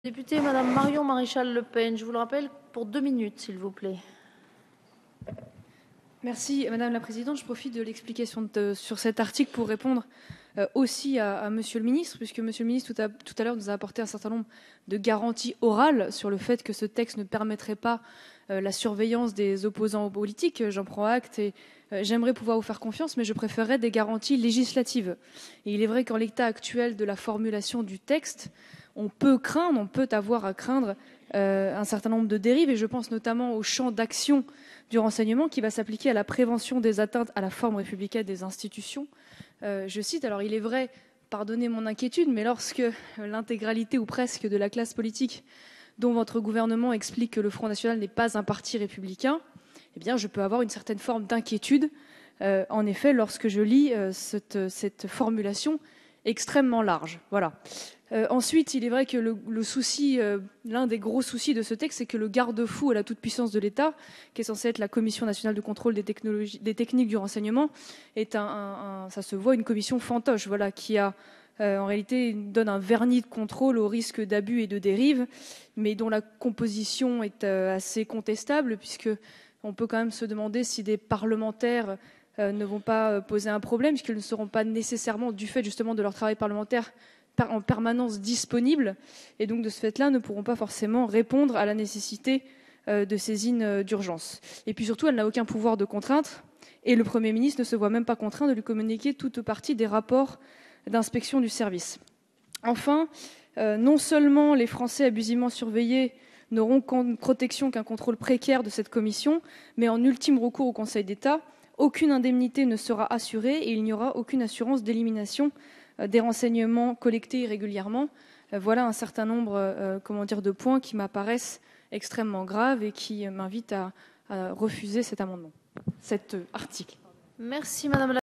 Députée Madame Marion Maréchal Le Pen, je vous le rappelle, pour 2 minutes, s'il vous plaît. Merci Madame la Présidente. Je profite de l'explication sur cet article pour répondre aussi à Monsieur le Ministre, puisque Monsieur le Ministre tout à l'heure nous a apporté un certain nombre de garanties orales sur le fait que ce texte ne permettrait pas la surveillance des opposants aux politiques. J'en prends acte et j'aimerais pouvoir vous faire confiance, mais je préférerais des garanties législatives. Et il est vrai qu'en l'état actuel de la formulation du texte, on peut avoir à craindre un certain nombre de dérives, et je pense notamment au champ d'action du renseignement qui va s'appliquer à la prévention des atteintes à la forme républicaine des institutions. Je cite, alors il est vrai, pardonnez mon inquiétude, mais lorsque l'intégralité ou presque de la classe politique dont votre gouvernement explique que le Front National n'est pas un parti républicain, eh bien je peux avoir une certaine forme d'inquiétude, en effet, lorsque je lis cette formulation extrêmement large. Voilà. Ensuite, il est vrai que l'un des gros soucis de ce texte, c'est que le garde-fou à la toute-puissance de l'État, qui est censé être la Commission nationale de contrôle des techniques du renseignement, est ça se voit, une commission fantoche, voilà, qui en réalité donne un vernis de contrôle au risque d'abus et de dérives, mais dont la composition est assez contestable, puisque on peut quand même se demander si des parlementaires ne vont pas poser un problème, puisqu'ils ne seront pas nécessairement, du fait justement de leur travail parlementaire, en permanence disponibles, et donc de ce fait-là ne pourront pas forcément répondre à la nécessité de saisine d'urgence. Et puis surtout, elle n'a aucun pouvoir de contrainte, et le Premier ministre ne se voit même pas contraint de lui communiquer toute partie des rapports d'inspection du service. Enfin, non seulement les Français abusivement surveillés n'auront qu'une protection qu'un contrôle précaire de cette commission, mais en ultime recours au Conseil d'État, aucune indemnité ne sera assurée et il n'y aura aucune assurance d'élimination des renseignements collectés irrégulièrement. Voilà un certain nombre de points qui m'apparaissent extrêmement graves et qui m'invitent à refuser cet amendement, cet article. Merci Madame la